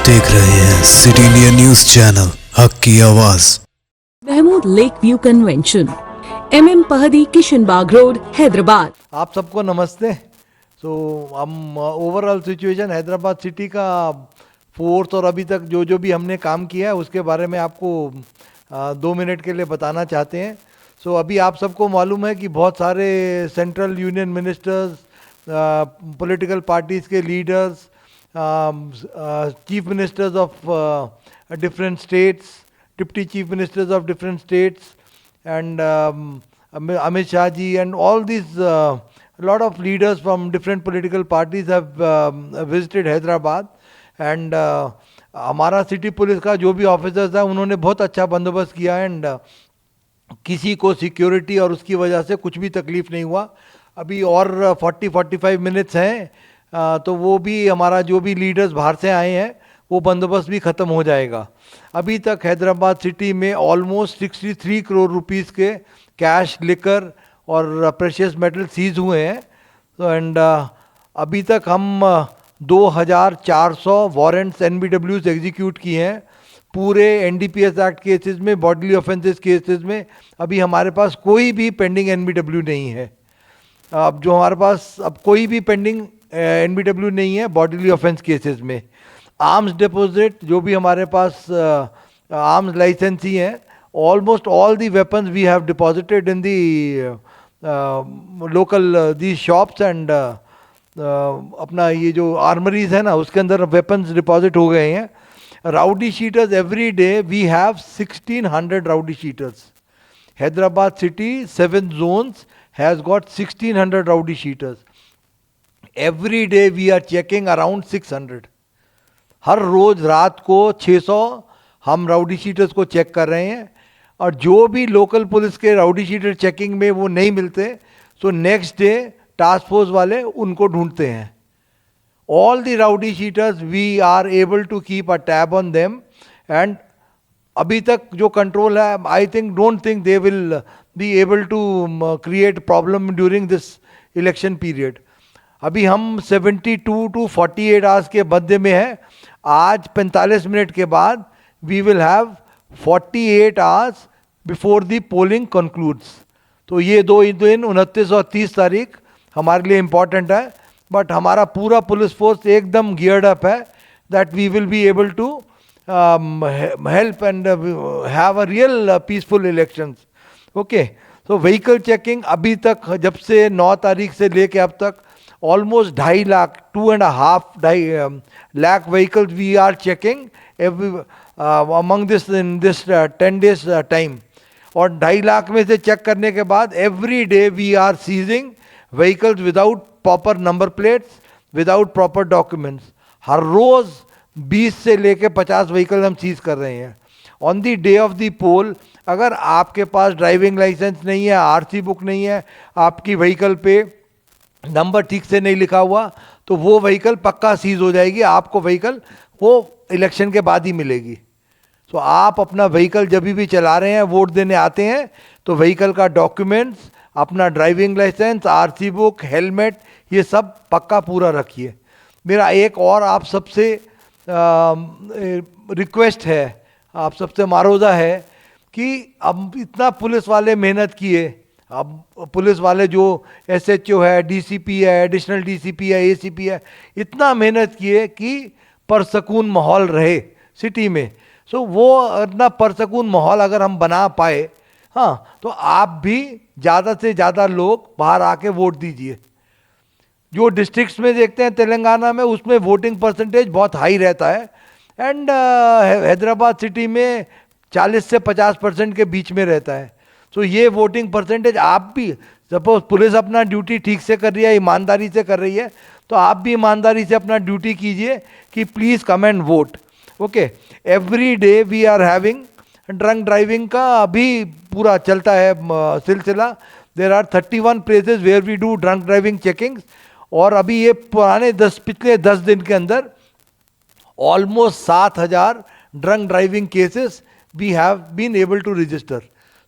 देख रहे हैं सिटी इंडिया न्यूज चैनल, हक की आवाज। Mahmood lake view convention, MM पहदी, Kishan Bagh road, Hyderabad. आप सबको नमस्ते। हम ओवरऑल सिचुएशन हैदराबाद सिटी का फोर्थ और अभी तक जो भी हमने काम किया है उसके बारे में आपको 2 मिनट के लिए बताना चाहते हैं। अभी आप सबको मालूम है कि बहुत सारे central union ministers, political parties के leaders, chief ministers of different states, deputy chief ministers of different states and Amit Shah ji and all these lot of leaders from different political parties have visited Hyderabad and हमारा city police का जो भी officers है उन्होंने बहुत अच्छा बंदोबस्त किया एंड किसी को सिक्योरिटी और उसकी वजह से कुछ भी तकलीफ नहीं हुआ। अभी और 40-45 मिनट्स हैं तो वो भी हमारा जो भी लीडर्स बाहर से आए हैं वो बंदोबस्त भी ख़त्म हो जाएगा। अभी तक हैदराबाद सिटी में ऑलमोस्ट 63 करोड़ रुपीस के कैश, लिकर और प्रेशियस मेटल सीज हुए हैं। एंड अभी तक हम 2400 वारंट्स NBWs एग्जीक्यूट किए हैं। पूरे NDPS एक्ट केसेस में, बॉडीली ऑफेंसेस केसेस में अभी हमारे पास कोई भी पेंडिंग NBW नहीं है। अब जो हमारे पास अब कोई भी पेंडिंग NBW नहीं है बॉडीली ऑफेंस केसेस में। आर्म्स डिपॉजिट जो भी हमारे पास आर्म्स लाइसेंस ही हैं, almost all the weapons we have deposited in the local the shops and अपना ये जो आर्मरीज है ना उसके अंदर वेपन्स डिपॉजिट हो गए हैं। Rowdy sheeters every day we have 1600 rowdy sheeters. Hyderabad city 7 zones has got 1600 rowdy sheeters. Every day we are checking around 600। हर रोज़ रात को 600 हम राउडी शीटर्स को चेक कर रहे हैं और जो भी लोकल पुलिस के राउडी शीटर चेकिंग में वो नहीं मिलते so next day task force वाले उनको ढूंढते हैं। All the rowdy sheeters we are able to keep a tab on them and अभी तक जो कंट्रोल है I don't think they will be able to create problem during this election period. अभी हम 72 to 48 आवर्स के बदले में है। आज 45 मिनट के बाद we will have 48 hours before the polling concludes. तो ये 2 दिन 29 और 30 तारीख हमारे लिए इम्पॉर्टेंट है। बट हमारा पूरा पुलिस फोर्स एकदम गियर्ड अप है that we will be able to help and have a real peaceful elections. Okay, तो व्हीकल चेकिंग अभी तक जब से 9 तारीख से लेके अब तक almost 2.5 lakh, 2.5 lakh vehicles we are checking every among this in this 10 days time। और 2.5 लाख में से चेक करने के बाद every day we are seizing vehicles without proper number plates, without proper documents। हर रोज 20 से लेके 50 व्हीकल हम सीज कर रहे हैं। On the day of the poll अगर आपके पास ड्राइविंग लाइसेंस नहीं है, RC बुक नहीं है, आपकी व्हीकल पे नंबर ठीक से नहीं लिखा हुआ तो वो व्हीकल पक्का सीज हो जाएगी। आपको व्हीकल वो इलेक्शन के बाद ही मिलेगी। तो आप अपना व्हीकल जब भी चला रहे हैं, वोट देने आते हैं तो व्हीकल का डॉक्यूमेंट्स, अपना driving licence, RC book, helmet ये सब पक्का पूरा रखिए। मेरा एक और आप सबसे रिक्वेस्ट है, आप सबसे मारोजा है कि अब इतना पुलिस वाले मेहनत किए, अब पुलिस वाले जो SHO है, DCP है, एडिशनल DCP है, ACP है, इतना मेहनत किए कि परसकून माहौल रहे सिटी में। वो इतना परसकून माहौल अगर हम बना पाए, हाँ, तो आप भी ज़्यादा से ज़्यादा लोग बाहर आके वोट दीजिए। जो डिस्ट्रिक्ट्स में देखते हैं तेलंगाना में उसमें वोटिंग परसेंटेज बहुत हाई रहता है एंड हैदराबाद सिटी में 40 से 50% के बीच में रहता है। तो ये वोटिंग परसेंटेज आप भी, सपोज पुलिस अपना ड्यूटी ठीक से कर रही है, ईमानदारी से कर रही है, तो आप भी ईमानदारी से अपना ड्यूटी कीजिए कि please come and vote. Okay, every day we are having drunk driving का अभी पूरा चलता है सिलसिला। There are 31 places where we do drunk driving checkings और अभी ये पिछले 10 दिन के अंदर almost 7000 drunk driving cases we have been able to register.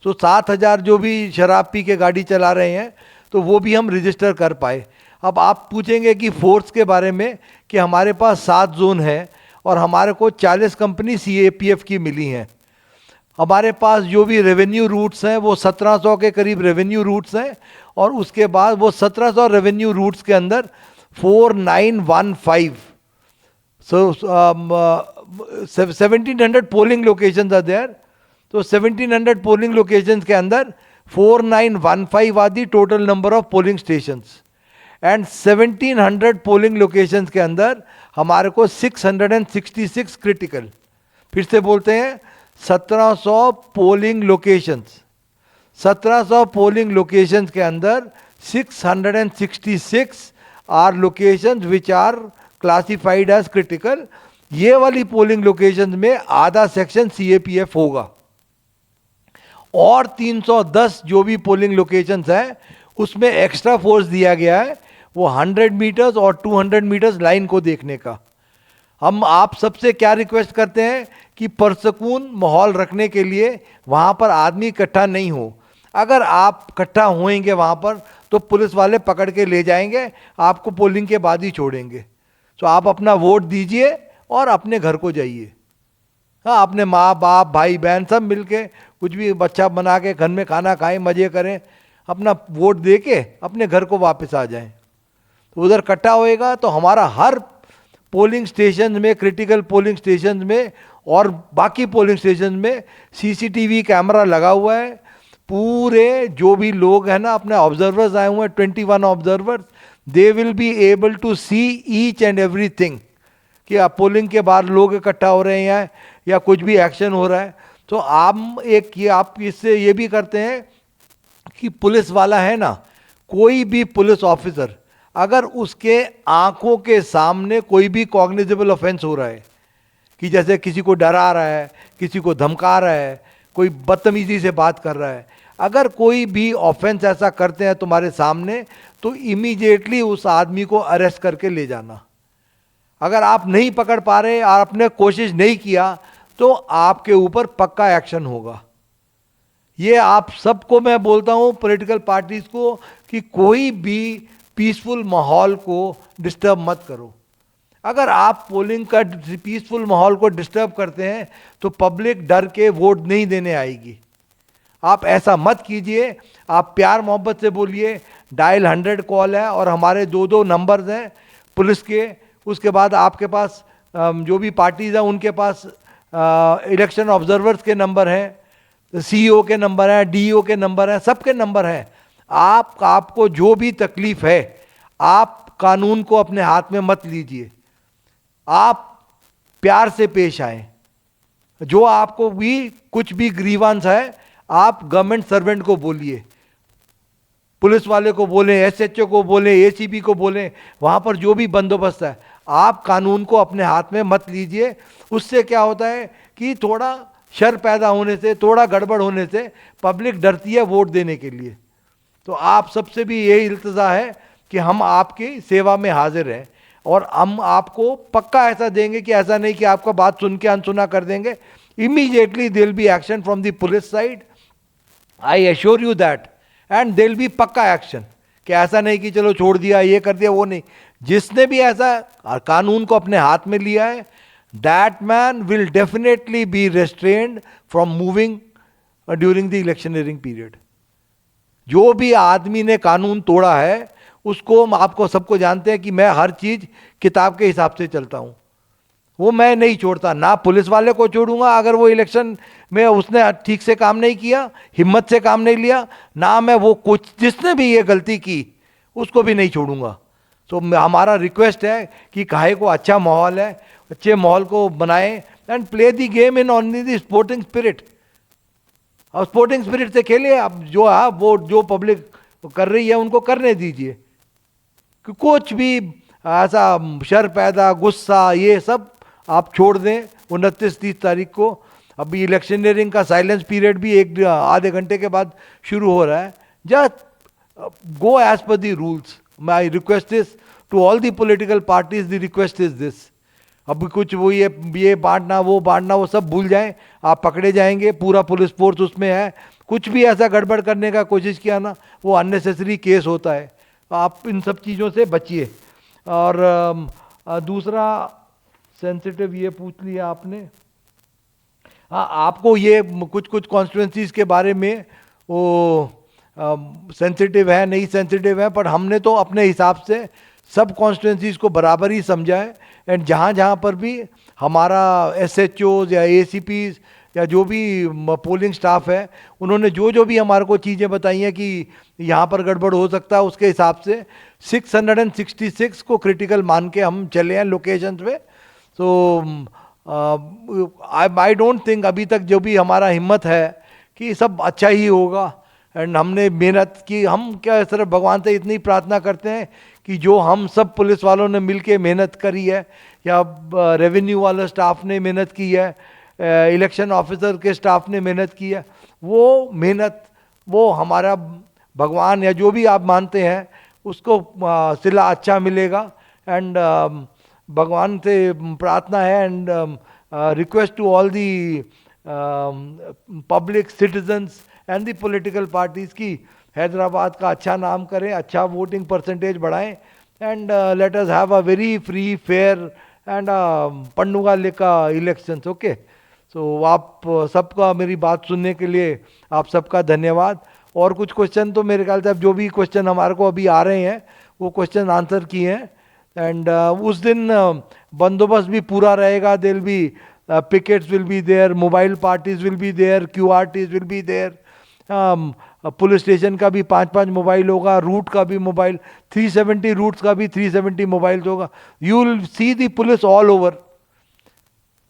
7000 जो भी शराब पी के गाड़ी चला रहे हैं तो वो भी हम रजिस्टर कर पाए। अब आप पूछेंगे कि फोर्स के बारे में कि हमारे पास 7 जोन है और हमारे को 40 कंपनी CAPF की मिली हैं। हमारे पास जो भी रेवेन्यू रूट्स हैं वो 1700 के करीब रेवेन्यू रूट्स हैं, और उसके बाद वो 1700 रेवेन्यू रूट्स के अंदर 4915 1700 पोलिंग लोकेशंस आर देयर। तो 1700 पोलिंग लोकेशंस के अंदर 4915 are the total number of polling stations, and 1700 polling locations के अंदर हमारे को 666 क्रिटिकल, फिर से बोलते हैं 1700 पोलिंग लोकेशंस, 1700 पोलिंग लोकेशंस के अंदर 666 are locations which are classified as critical. ये वाली पोलिंग लोकेशंस में आधा सेक्शन CAPF होगा, और 310 जो भी पोलिंग लोकेशंस हैं उसमें एक्स्ट्रा फोर्स दिया गया है, वो 100 मीटर्स और 200 मीटर्स लाइन को देखने का। हम आप सबसे क्या रिक्वेस्ट करते हैं कि पुरसकून माहौल रखने के लिए वहाँ पर आदमी इकट्ठा नहीं हो। अगर आप इकट्ठा होएंगे वहाँ पर तो पुलिस वाले पकड़ के ले जाएंगे, आपको पोलिंग के बाद ही छोड़ेंगे। तो आप अपना वोट दीजिए और अपने घर को जाइए। हाँ, अपने माँ बाप भाई बहन सब मिलके कुछ भी बच्चा बना के घर में खाना खाएं, मज़े करें, अपना वोट दे के अपने घर को वापस आ जाएं। तो उधर इकट्ठा होएगा तो हमारा हर पोलिंग स्टेशन में, क्रिटिकल पोलिंग स्टेशन में और बाकी पोलिंग स्टेशन में CCTV कैमरा लगा हुआ है। पूरे जो भी लोग हैं ना, अपने ऑब्जर्वर्स आए हुए हैं, 21 observers, they will be able to see each and everything कि आप पोलिंग के बाद लोग इकट्ठा हो रहे हैं या कुछ भी एक्शन हो रहा है। तो आप आप इससे ये भी करते हैं कि पुलिस वाला है ना, कोई भी पुलिस ऑफिसर अगर उसके आंखों के सामने कोई भी कॉग्निजेबल ऑफेंस हो रहा है, कि जैसे किसी को डरा रहा है, किसी को धमका रहा है, कोई बदतमीजी से बात कर रहा है, अगर कोई भी ऑफेंस ऐसा करते हैं तुम्हारे सामने, तो इमीडिएटली उस आदमी को अरेस्ट करके ले जाना। अगर आप नहीं पकड़ पा रहे और आपने कोशिश नहीं किया तो आपके ऊपर पक्का एक्शन होगा। ये आप सबको मैं बोलता हूँ, पॉलिटिकल पार्टीज को, कि कोई भी पीसफुल माहौल को डिस्टर्ब मत करो। अगर आप पोलिंग का पीसफुल माहौल को डिस्टर्ब करते हैं तो पब्लिक डर के वोट नहीं देने आएगी। आप ऐसा मत कीजिए, आप प्यार मोहब्बत से बोलिए। डायल 100 कॉल है और हमारे 2 नंबर्स हैं पुलिस के। उसके बाद आपके पास जो भी पार्टीज हैं उनके पास इलेक्शन ऑब्जर्वर्स के नंबर हैं, CEO के नंबर हैं, DO के नंबर हैं, सबके नंबर हैं। आपको जो भी तकलीफ है, आप कानून को अपने हाथ में मत लीजिए, आप प्यार से पेश आएं। जो आपको भी कुछ भी ग्रीवांस है, आप गवर्नमेंट सर्वेंट को बोलिए, पुलिस वाले को बोलें, SHO को बोलें, ACP को बोलें, वहाँ पर जो भी बंदोबस्त है, आप कानून को अपने हाथ में मत लीजिए। उससे क्या होता है कि थोड़ा शर पैदा होने से, थोड़ा गड़बड़ होने से पब्लिक डरती है वोट देने के लिए। तो आप सबसे भी यही इल्तजा है कि हम आपकी सेवा में हाजिर हैं और हम आपको पक्का ऐसा देंगे कि ऐसा नहीं कि आपका बात सुन के अनसुना कर देंगे। Immediately there will be action from the police side, I assure you that, and there will be पक्का एक्शन। कि ऐसा नहीं कि चलो छोड़ दिया, ये कर दिया, वो नहीं। जिसने भी ऐसा कानून को अपने हाथ में लिया है, that man will definitely be restrained from moving during the electioneering period. जो भी आदमी ने कानून तोड़ा है उसको, आपको सबको जानते हैं कि मैं हर चीज किताब के हिसाब से चलता हूं, वो मैं नहीं छोड़ता। ना पुलिस वाले को छोड़ूंगा अगर वो इलेक्शन में उसने ठीक से काम नहीं किया, हिम्मत से काम नहीं लिया, ना मैं वो कुछ जिसने भी ये गलती की उसको भी नहीं छोड़ूंगा। तो हमारा रिक्वेस्ट है कि काहे को अच्छा माहौल है, अच्छे माहौल को बनाएं and play the game in only the sporting spirit. और स्पोर्टिंग स्पिरिट से खेलिए। अब जो है वो जो पब्लिक कर रही है उनको करने दीजिए, कि कुछ भी ऐसा शर पैदा, गुस्सा, ये सब आप छोड़ दें। 29-30 तारीख को अभी इलेक्शनरिंग का साइलेंस पीरियड भी आधे घंटे के बाद शुरू हो रहा है। Just go as per the rules. My request is to all the political parties, the request is this. अभी कुछ वो ये बांटना वो बांटना वो सब भूल जाएं, आप पकड़े जाएंगे, पूरा पुलिस फोर्स उसमें है। कुछ भी ऐसा गड़बड़ करने का कोशिश किया ना, वो अननेसेसरी केस होता है। आप इन सब चीज़ों से बचिए। और दूसरा सेंसिटिव ये पूछ लिया आपने। हाँ, आपको ये कुछ कुछ कॉन्स्टिट्यूंसीज के बारे में वो सेंसिटिव है नहीं सेंसिटिव है, पर हमने तो अपने हिसाब से सब कॉन्स्टिट्यूंसीज को बराबर ही समझा है। एंड जहाँ जहाँ पर भी हमारा SHOs या ACPs या जो भी पोलिंग स्टाफ है, उन्होंने जो जो भी हमारे को चीज़ें बताई हैं कि यहाँ पर गड़बड़ हो सकता है, उसके हिसाब से 666 को क्रिटिकल मान के हम चले हैं लोकेशंस पे। सो आई डोंट थिंक अभी तक जो भी हमारा हिम्मत है कि सब अच्छा ही होगा। एंड हमने मेहनत की, हम क्या सिर्फ भगवान से इतनी प्रार्थना करते हैं कि जो हम सब पुलिस वालों ने मिलके मेहनत करी है, या रेवेन्यू वाला स्टाफ ने मेहनत की है, इलेक्शन ऑफिसर के स्टाफ ने मेहनत की है, वो मेहनत वो हमारा भगवान या जो भी आप मानते हैं उसको सिला अच्छा मिलेगा। एंड भगवान से प्रार्थना है and request to all the public citizens and the political parties की हैदराबाद का अच्छा नाम करें, अच्छा वोटिंग परसेंटेज बढ़ाएं, and let us have a very free fair and panduga लेका इलेक्शंस। ओके, सो आप सबका मेरी बात सुनने के लिए आप सबका धन्यवाद। और कुछ क्वेश्चन तो मेरे ख्याल से अब जो भी क्वेश्चन हमारे को अभी आ रहे हैं वो क्वेश्चन आंसर किए हैं। एंड उस दिन बंदोबस्त भी पूरा रहेगा, there be pickets will be there, mobile parties will be there, QRTs will be there, police station का भी 5-5 मोबाइल होगा, रूट का भी मोबाइल, 370 रूट्स का भी 370 मोबाइल्स होगा। You will see the police all over,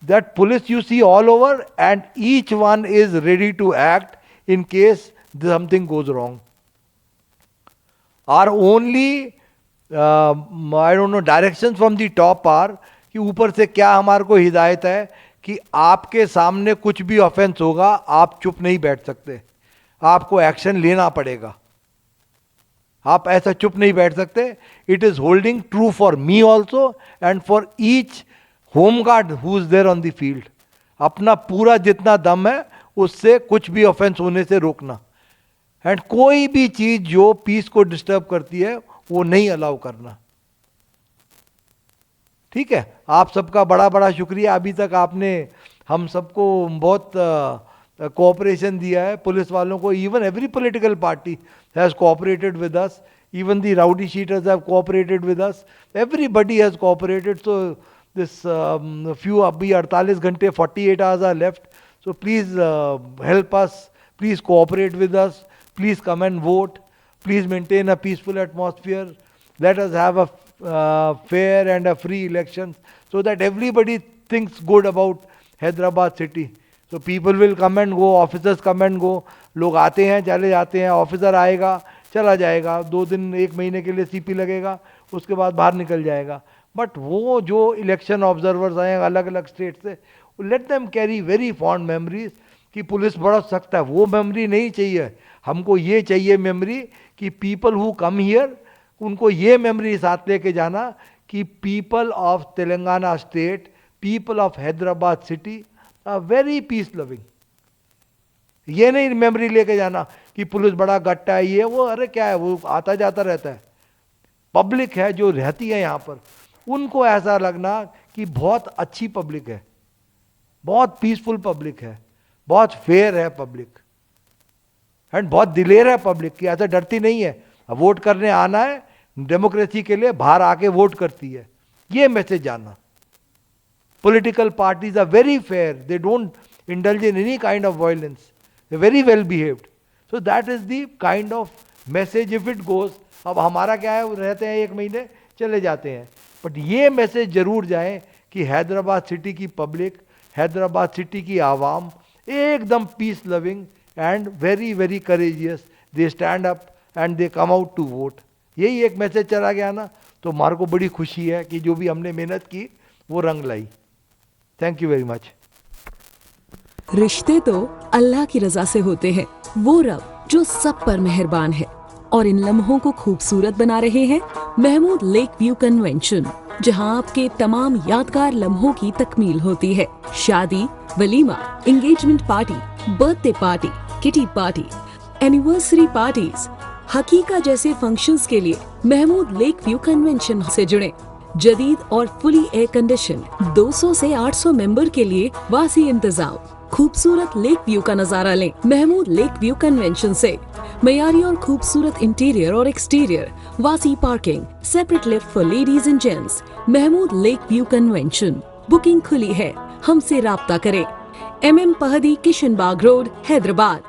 that police you see all over, and each one is ready to act in case something goes wrong. Our only I don't know directions from the top are कि ऊपर से क्या हमारे को हिदायत है कि आपके सामने कुछ भी ऑफेंस होगा, आप चुप नहीं बैठ सकते, आपको एक्शन लेना पड़ेगा, आप ऐसा चुप नहीं बैठ सकते। It is holding true for me also and for each home guard who is there on the field. अपना पूरा जितना दम है उससे कुछ भी ऑफेंस होने से रोकना, एंड कोई भी चीज जो पीस को डिस्टर्ब करती है वो नहीं अलाउ करना। ठीक है, आप सबका बड़ा बड़ा शुक्रिया। अभी तक आपने हम सबको बहुत कोऑपरेशन दिया है, पुलिस वालों को। Even every political party has cooperated with us, even the rowdy sheeters have cooperated with us, everybody has cooperated. So this few अभी 48 घंटे 48 hours are left, so please help us, please cooperate with us, please come and vote, please maintain a peaceful atmosphere, let us have a fair and a free election so that everybody thinks good about Hyderabad city. So people will come and go, officers come and go, लोग आते हैं चले जाते हैं, officer आएगा चला जाएगा, 2 दिन 1 महीने के लिए CP लगेगा, उसके बाद बाहर निकल जाएगा। बट वो जो इलेक्शन ऑब्जर्वर्स आए अलग अलग स्टेट से, let them carry very fond memories कि पुलिस बड़ा सख्त है, वो मेमोरी नहीं चाहिए हमको। ये चाहिए मेमोरी कि पीपल हु कम हियर, उनको ये मेमोरी साथ लेके जाना कि people of Telangana state, people of Hyderabad city are very peace loving. ये नहीं मेमोरी लेके जाना कि पुलिस बड़ा गट्टा है, ये वो, अरे क्या है, वो आता जाता रहता है। पब्लिक है जो रहती है यहाँ पर, उनको ऐसा लगना कि बहुत अच्छी पब्लिक है, बहुत पीसफुल पब्लिक है, बहुत फेयर है पब्लिक, एंड बहुत दिलेर है पब्लिक की, ऐसा डरती नहीं है। वोट करने आना है डेमोक्रेसी के लिए, बाहर आके वोट करती है, ये मैसेज जाना। Political parties are very fair, they don't indulge in any kind of violence, they very well behaved. So that is the kind of message if it goes. अब हमारा क्या है, रहते हैं 1 महीने चले जाते हैं, बट ये मैसेज जरूर जाए कि हैदराबाद सिटी की पब्लिक, हैदराबाद सिटी की आवाम एकदम peace loving and very very courageous, they stand up and they come out to vote. यही एक मैसेज चला गया ना, तो हमारे को बड़ी खुशी है कि जो भी हमने मेहनत की वो रंग लाई। Thank you very much. रिश्ते तो अल्लाह की रजा से होते हैं, वो रब जो सब पर मेहरबान है। और इन लम्हों को खूबसूरत बना रहे हैं महमूद लेक व्यू कन्वेंशन, जहां आपके तमाम यादगार लम्हों की तकमील होती है। शादी, वलीमा, engagement party, birthday party, kitty party, anniversary parties, हकीका जैसे फंक्शंस के लिए महमूद लेक व्यू कन्वेंशन से जुड़ें। जदीद और फुली एयर कंडीशन 200 से 800 मेंबर के लिए वासी इंतजाम। खूबसूरत लेक व्यू का नजारा लें महमूद लेक व्यू कन्वेंशन से। मयारी और खूबसूरत इंटीरियर और एक्सटीरियर, वासी parking, separate lift for ladies and gents. Mahmood lake view convention. Booking खुली है, हमसे राब्ता करें। MM पहदी, Kishan Bagh road, Hyderabad.